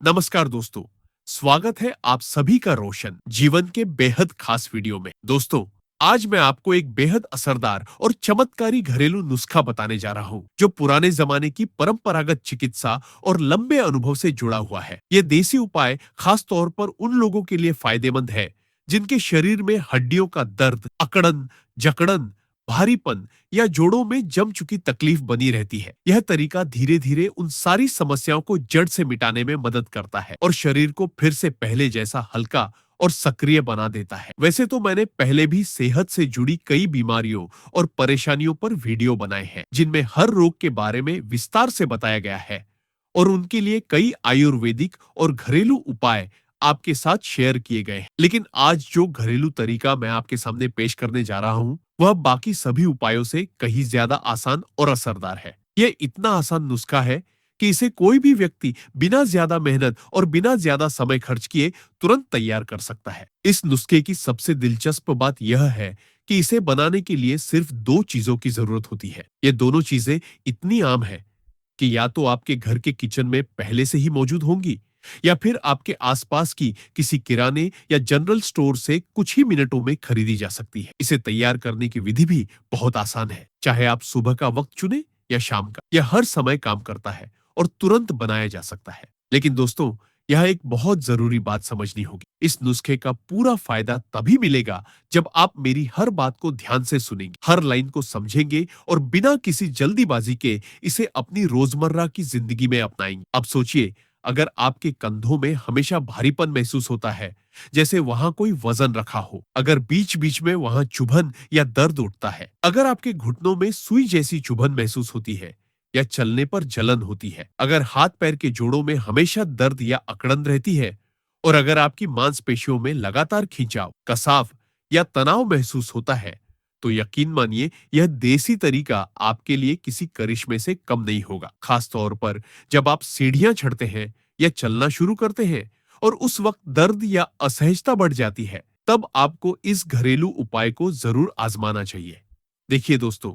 नमस्कार दोस्तों, स्वागत है आप सभी का रोशन जीवन के बेहद खास वीडियो में। दोस्तों, आज मैं आपको एक बेहद असरदार और चमत्कारी घरेलू नुस्खा बताने जा रहा हूं, जो पुराने जमाने की परंपरागत चिकित्सा और लंबे अनुभव से जुड़ा हुआ है। यह देसी उपाय खास तौर पर उन लोगों के लिए फायदेमंद है जिनके शरीर में हड्डियों का दर्द, अकड़न, जकड़न, भारीपन या जोड़ों में जम चुकी तकलीफ बनी रहती है। यह तरीका धीरे धीरे उन सारी समस्याओं को जड़ से मिटाने में मदद करता है और शरीर को फिर से पहले जैसा हल्का और सक्रिय बना देता है। वैसे तो मैंने पहले भी सेहत से जुड़ी कई बीमारियों और परेशानियों पर वीडियो बनाए हैं, जिनमें हर रोग के बारे में विस्तार से बताया गया है और उनके लिए कई आयुर्वेदिक और घरेलू उपाय आपके साथ शेयर किए गए हैं। लेकिन आज जो घरेलू तरीका मैं आपके सामने पेश करने जा रहा हूं, वह बाकी सभी उपायों से कहीं ज्यादा आसान और असरदार है। यह इतना आसान नुस्खा है कि इसे कोई भी व्यक्ति बिना ज्यादा मेहनत और बिना ज्यादा समय खर्च किए तुरंत तैयार कर सकता है। इस नुस्खे की सबसे दिलचस्प बात यह है कि इसे बनाने के लिए सिर्फ दो चीजों की जरूरत होती है। ये दोनों चीजें इतनी आम है कि या तो आपके घर के किचन में पहले से ही मौजूद होंगी या फिर आपके आसपास की किसी किराने या जनरल स्टोर से कुछ ही मिनटों में खरीदी जा सकती है। इसे तैयार करने की विधि भी बहुत आसान है। चाहे आप सुबह का वक्त चुने या शाम का, यह हर समय काम करता है और तुरंत बनाया जा सकता है। लेकिन दोस्तों, यह एक बहुत जरूरी बात समझनी होगी। इस नुस्खे का पूरा फायदा तभी मिलेगा जब आप मेरी हर बात को ध्यान से सुनेंगे, हर लाइन को समझेंगे और बिना किसी जल्दीबाजी के इसे अपनी रोजमर्रा की जिंदगी में अपनाएंगे। अब सोचिए, अगर आपके कंधों में हमेशा भारीपन महसूस होता है, जैसे वहां कोई वजन रखा हो, अगर बीच बीच में वहां चुभन या दर्द उठता है, अगर आपके घुटनों में सुई जैसी चुभन महसूस होती है या चलने पर जलन होती है, अगर हाथ पैर के जोड़ों में हमेशा दर्द या अकड़न रहती है और अगर आपकी मांसपेशियों में लगातार खिंचाव, कसाव या तनाव महसूस होता है, तो यकीन मानिए यह देसी तरीका आपके लिए किसी करिश्मे से कम नहीं होगा। खास तौर पर जब आप सीढ़ियां चढ़ते हैं या चलना शुरू करते हैं और उस वक्त दर्द या असहजता बढ़ जाती है, तब आपको इस घरेलू उपाय को जरूर आजमाना चाहिए। देखिए दोस्तों,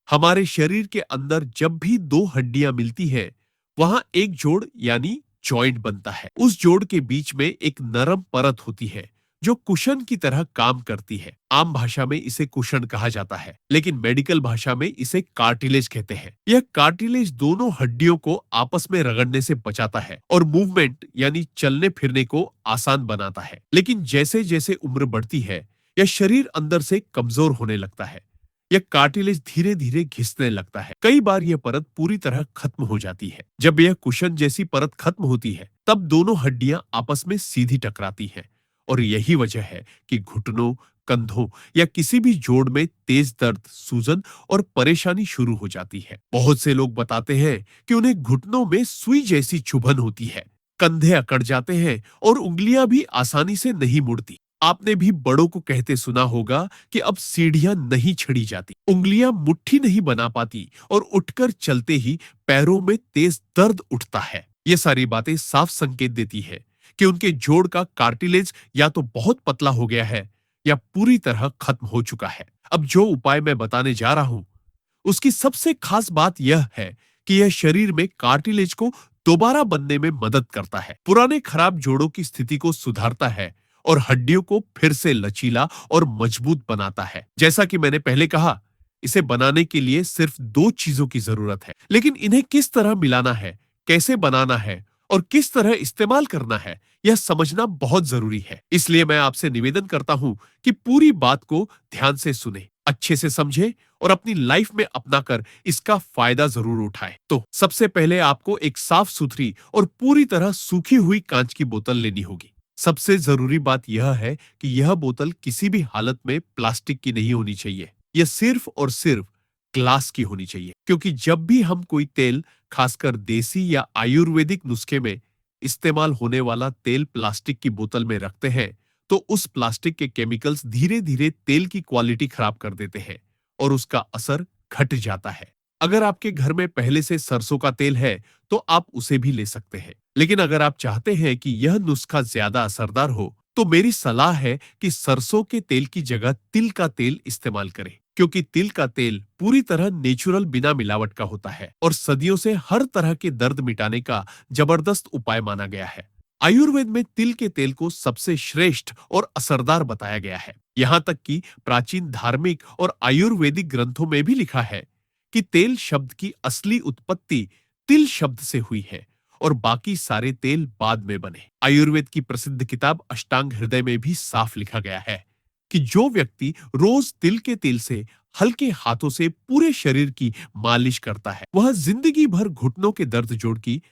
हमारे शरीर के अंदर जब भी दो हड्डियां मिलती है, वहां एक जोड़ यानी जॉइंट बनता है। उस जोड़ के बीच में एक नरम परत होती है जो कुशन की तरह काम करती है। आम भाषा में इसे कुशन कहा जाता है, लेकिन मेडिकल भाषा में इसे कार्टिलेज कहते हैं। यह कार्टिलेज दोनों हड्डियों को आपस में रगड़ने से बचाता है और मूवमेंट यानी चलने फिरने को आसान बनाता है। लेकिन जैसे जैसे उम्र बढ़ती है, यह शरीर अंदर से कमजोर होने लगता है। यह कार्टिलेज धीरे धीरे घिसने लगता है। कई बार यह परत पूरी तरह खत्म हो जाती है। जब यह कुशन जैसी परत खत्म होती है, तब दोनों हड्डियां आपस में सीधी टकराती हैं और यही वजह है कि घुटनों, कंधों या किसी भी जोड़ में तेज दर्द, सूजन और परेशानी शुरू हो जाती है। बहुत से लोग बताते हैं कि उन्हें घुटनों में सुई जैसी चुभन होती है, कंधे अकड़ जाते हैं और उंगलियां भी आसानी से नहीं मुड़ती। आपने भी बड़ों को कहते सुना होगा कि अब सीढ़ियां नहीं चढ़ी जाती, उंगलियां मुट्ठी नहीं बना पाती और उठकर चलते ही पैरों में तेज दर्द उठता है। ये सारी बातें साफ संकेत देती है कि उनके जोड़ का कार्टिलेज या तो बहुत पतला हो गया है या पूरी तरह खत्म हो चुका है। अब जो उपाय मैं बताने जा रहा हूं, उसकी सबसे खास बात यह है कि यह शरीर में कार्टिलेज को दोबारा बनने में मदद करता है, पुराने खराब जोड़ों की स्थिति को सुधारता है और हड्डियों को फिर से लचीला और मजबूत बनाता है। जैसा कि मैंने पहले कहा, इसे बनाने के लिए सिर्फ दो चीजों की जरूरत है, लेकिन इन्हें किस तरह मिलाना है, कैसे बनाना है और किस तरह इस्तेमाल करना है, यह समझना बहुत जरूरी है। इसलिए मैं आपसे निवेदन करता हूं कि पूरी बात को ध्यान से सुने, अच्छे से समझे और अपनी लाइफ में अपनाकर इसका फायदा जरूर उठाएं। तो सबसे पहले आपको एक साफ सुथरी और पूरी तरह सूखी हुई कांच की बोतल लेनी होगी। सबसे जरूरी बात यह है कि यह बोतल किसी भी हालत में प्लास्टिक की नहीं होनी चाहिए। यह सिर्फ और सिर्फ ग्लास की होनी चाहिए, क्योंकि जब भी हम कोई तेल, खासकर देसी या आयुर्वेदिक नुस्खे में इस्तेमाल होने वाला तेल प्लास्टिक की बोतल में रखते हैं, तो उस प्लास्टिक के केमिकल्स धीरे धीरे तेल की क्वालिटी खराब कर देते हैं और उसका असर घट जाता है। अगर आपके घर में पहले से सरसों का तेल है, तो आप उसे भी ले सकते हैं। लेकिन अगर आप चाहते हैं कि यह नुस्खा ज्यादा असरदार हो, तो मेरी सलाह है कि सरसों के तेल की जगह तिल का तेल इस्तेमाल करें, क्योंकि तिल का तेल पूरी तरह नेचुरल, बिना मिलावट का होता है और सदियों से हर तरह के दर्द मिटाने का जबरदस्त उपाय माना गया है। आयुर्वेद में तिल के तेल को सबसे श्रेष्ठ और असरदार बताया गया है। यहाँ तक कि प्राचीन धार्मिक और आयुर्वेदिक ग्रंथों में भी लिखा है कि तेल शब्द की असली उत्पत्ति तिल शब्द से हुई है और बाकी सारे तेल बाद में बने। आयुर्वेद की प्रसिद्ध किताब अष्टांग हृदय में भी साफ लिखा गया है कि जो व्यक्ति रोज तिल के तेल से हल्के हाथों से पूरे शरीर की मालिश करता है, वह जिंदगी भर घुटनों के दर्द, जोड़ की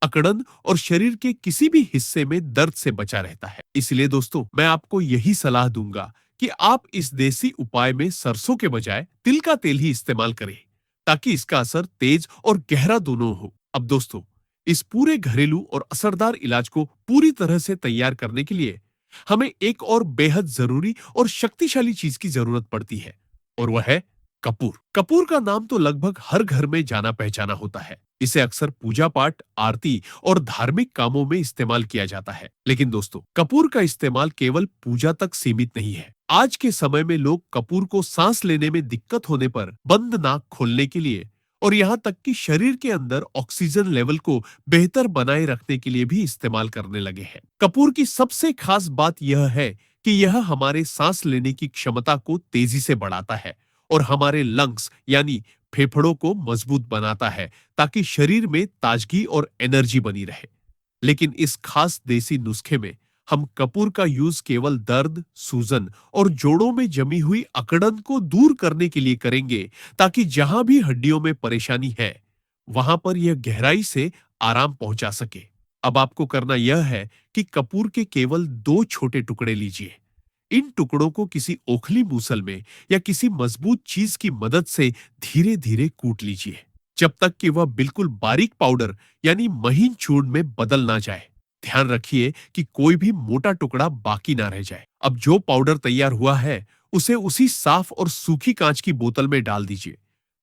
अकड़न और शरीर के किसी भी हिस्से में दर्द से बचा रहता है। इसलिए दोस्तों, मैं आपको यही सलाह दूंगा कि आप इस देसी उपाय में सरसों के बजाय तिल का तेल ही इस्तेमाल करें, ताकि इसका असर तेज और गहरा दोनों हो। अब दोस्तों, इस पूरे घरेलू और असरदार इलाज को पूरी तरह से तैयार करने के लिए हमें एक और बेहद जरूरी और शक्तिशाली चीज की जरूरत पड़ती है, और वह है कपूर। कपूर का नाम तो लगभग हर घर में जाना पहचाना होता है। इसे अक्सर पूजा पाठ, आरती और धार्मिक कामों में इस्तेमाल किया जाता है। लेकिन दोस्तों, कपूर का इस्तेमाल केवल पूजा तक सीमित नहीं है। आज के समय में लोग कपूर को सांस लेने में दिक्कत होने पर, बंद नाक खोलने के लिए और यहाँ तक कि शरीर के अंदर ऑक्सीजन लेवल को बेहतर बनाए रखने के लिए भी इस्तेमाल करने लगे हैं। कपूर की सबसे खास बात यह है कि यह हमारे सांस लेने की क्षमता को तेजी से बढ़ाता है और हमारे लंग्स यानी फेफड़ों को मजबूत बनाता है, ताकि शरीर में ताजगी और एनर्जी बनी रहे। लेकिन इस खास देसी नुस्खे में हम कपूर का यूज केवल दर्द, सूजन और जोड़ों में जमी हुई अकड़न को दूर करने के लिए करेंगे, ताकि जहां भी हड्डियों में परेशानी है, वहां पर यह गहराई से आराम पहुंचा सके। अब आपको करना यह है कि कपूर के केवल 2 छोटे टुकड़े लीजिए। इन टुकड़ों को किसी ओखली मूसल में या किसी मजबूत चीज की मदद से धीरे धीरे कूट लीजिए, जब तक कि वह बिल्कुल बारीक पाउडर यानी महीन चूर्ण में बदल ना जाए। ध्यान रखिए कि कोई भी मोटा टुकड़ा बाकी ना रह जाए। अब जो पाउडर तैयार हुआ है, उसे उसी साफ और सूखी कांच की बोतल में डाल दीजिए,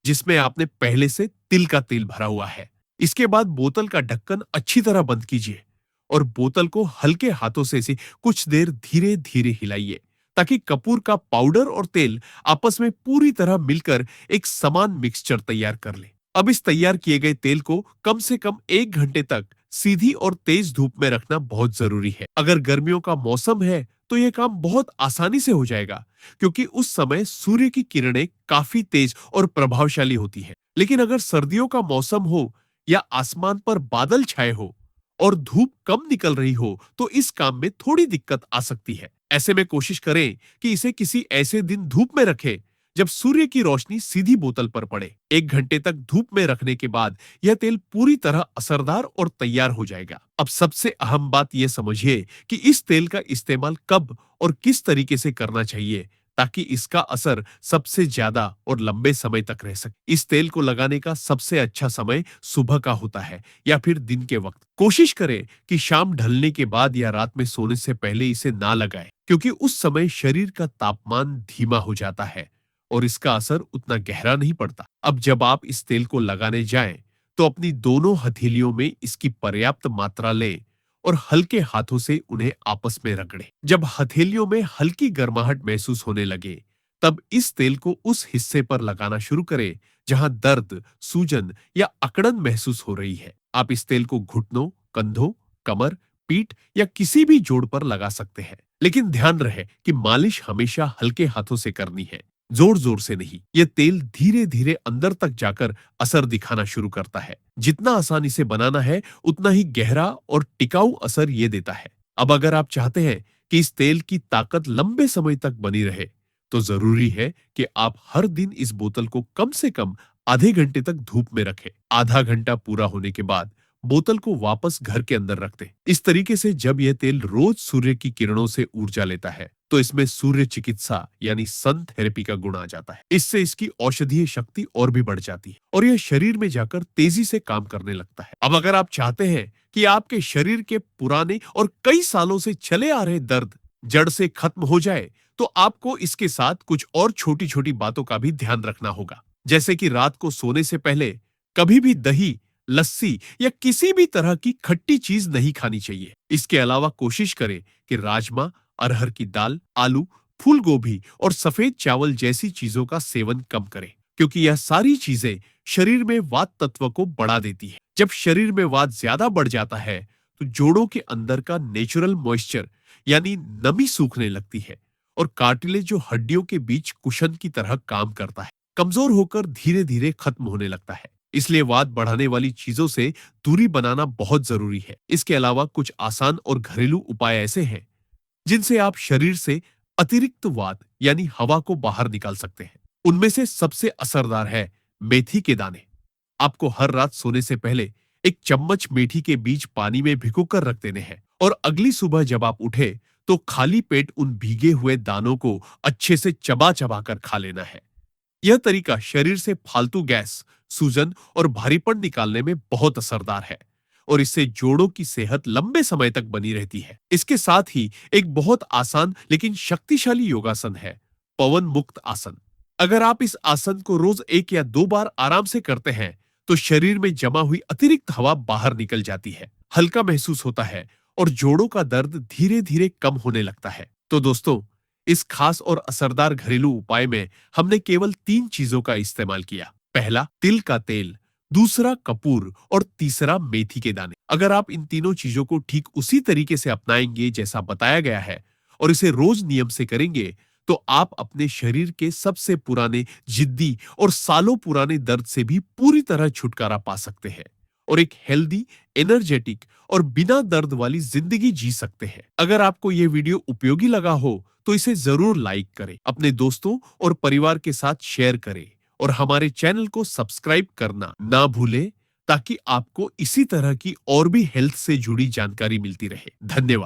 जिसमें आपने पहले से तिल का तेल भरा हुआ है। इसके बाद बोतल का ढक्कन अच्छी तरह बंद कीजिए और बोतल को हल्के हाथों से इसे कुछ देर धीरे धीरे हिलाइए, ताकि कपूर का पाउडर और तेल आपस में पूरी तरह मिलकर एक समान मिक्सचर तैयार कर ले। अब इस तैयार किए गए तेल को कम से कम 1 घंटे तक सीधी और तेज धूप में रखना बहुत जरूरी है। अगर गर्मियों का मौसम है तो यह काम बहुत आसानी से हो जाएगा, क्योंकि उस समय सूर्य की किरणें काफी तेज और प्रभावशाली होती है। लेकिन अगर सर्दियों का मौसम हो या आसमान पर बादल छाए हो और धूप कम निकल रही हो, तो इस काम में थोड़ी दिक्कत आ सकती है। ऐसे में कोशिश करें कि इसे किसी ऐसे दिन धूप में रखें जब सूर्य की रोशनी सीधी बोतल पर पड़े। 1 घंटे तक धूप में रखने के बाद यह तेल पूरी तरह असरदार और तैयार हो जाएगा। अब सबसे अहम बात यह समझिए कि इस तेल का इस्तेमाल कब और किस तरीके से करना चाहिए, ताकि इसका असर सबसे ज्यादा और लंबे समय तक रह सके। इस तेल को लगाने का सबसे अच्छा समय सुबह का होता है या फिर दिन के वक्त। कोशिश करें कि शाम ढलने के बाद या रात में सोने से पहले इसे ना लगाएं, क्योंकि उस समय शरीर का तापमान धीमा हो जाता है और इसका असर उतना गहरा नहीं पड़ता। अब जब आप इस तेल को लगाने जाएं, तो अपनी दोनों हथेलियों में इसकी पर्याप्त मात्रा लें और हल्के हाथों से उन्हें आपस में रगड़ें। जब हथेलियों में हल्की गर्माहट महसूस होने लगे, तब इस तेल को उस हिस्से पर लगाना शुरू करें जहां दर्द, सूजन या अकड़न महसूस हो रही है। आप इस तेल को घुटनों, कंधों, कमर, पीठ या किसी भी जोड़ पर लगा सकते हैं। लेकिन ध्यान रहे कि मालिश हमेशा हल्के हाथों से करनी है, जोर जोर से नहीं। यह तेल धीरे धीरे अंदर तक जाकर असर दिखाना शुरू करता है। जितना आसानी से बनाना है, उतना ही गहरा और टिकाऊ असर ये देता है। अब अगर आप चाहते हैं कि इस तेल की ताकत लंबे समय तक बनी रहे, तो जरूरी है कि आप हर दिन इस बोतल को कम से कम आधे घंटे तक धूप में रखें। आधा घंटा पूरा होने के बाद बोतल को वापस घर के अंदर रख दें। इस तरीके से जब यह तेल रोज सूर्य की किरणों से ऊर्जा लेता है, तो इसमें सूर्य चिकित्सा यानी सन थेरेपी का गुण आ जाता है। इससे इसकी औषधीय शक्ति और भी बढ़ जाती है और यह शरीर में जाकर तेजी से काम करने लगता है। अब अगर आप चाहते हैं कि आपके शरीर के पुराने और कई सालों से चले आ रहे दर्द जड़ से खत्म हो जाए, तो आपको इसके साथ कुछ और छोटी छोटी बातों का भी ध्यान रखना होगा। जैसे कि रात को सोने से पहले कभी भी दही, लस्सी या किसी भी तरह की खट्टी चीज नहीं खानी चाहिए। इसके अलावा कोशिश करें कि राजमा, अरहर की दाल, आलू, फूल गोभी और सफेद चावल जैसी चीजों का सेवन कम करें, क्योंकि यह सारी चीजें शरीर में वात तत्व को बढ़ा देती है। जब शरीर में वात ज्यादा बढ़ जाता है, तो जोड़ों के अंदर का नेचुरल मॉइस्चर यानी नमी सूखने लगती है और कार्टिलेज जो हड्डियों के बीच कुशन की तरह काम करता है, कमजोर होकर धीरे धीरे खत्म होने लगता है। इसलिए वात बढ़ाने वाली चीजों से दूरी बनाना बहुत जरूरी है। इसके अलावा कुछ आसान और घरेलू उपाय ऐसे हैं जिनसे आप शरीर से अतिरिक्त वात यानी हवा को बाहर निकाल सकते हैं। उनमें से सबसे असरदार है मेथी के दाने। आपको हर रात सोने से पहले एक चम्मच मेथी के बीज पानी में भिगोकर रख देने हैं और अगली सुबह जब आप उठे तो खाली पेट उन भीगे हुए दानों को अच्छे से चबा चबा कर खा लेना है। यह तरीका शरीर से फालतू गैस, सूजन और भारीपन निकालने में बहुत असरदार है और इससे जोड़ों की सेहत लंबे समय तक बनी रहती है। इसके साथ ही एक बहुत आसान लेकिन शक्तिशाली योगासन है पवन मुक्त आसन। अगर आप इस आसन को रोज 1 या 2 बार आराम से करते हैं तो शरीर में जमा हुई अतिरिक्त हवा बाहर निकल जाती है, हल्का महसूस होता है और जोड़ों का दर्द धीरे धीरे कम होने लगता है। तो दोस्तों, इस खास और असरदार घरेलू उपाय में हमने केवल 3 चीजों का इस्तेमाल किया। पहला तिल का तेल, दूसरा कपूर और तीसरा मेथी के दाने। अगर आप इन तीनों चीजों को ठीक उसी तरीके से अपनाएंगे जैसा बताया गया है और इसे रोज नियम से करेंगे तो आप अपने शरीर के सबसे पुराने, जिद्दी और सालों पुराने दर्द से भी पूरी तरह छुटकारा पा सकते हैं और एक हेल्दी, एनर्जेटिक और बिना दर्द वाली जिंदगी जी सकते हैं। अगर आपको ये वीडियो उपयोगी लगा हो तो इसे जरूर लाइक करें, अपने दोस्तों और परिवार के साथ शेयर करें और हमारे चैनल को सब्सक्राइब करना ना भूलें ताकि आपको इसी तरह की और भी हेल्थ से जुड़ी जानकारी मिलती रहे। धन्यवाद।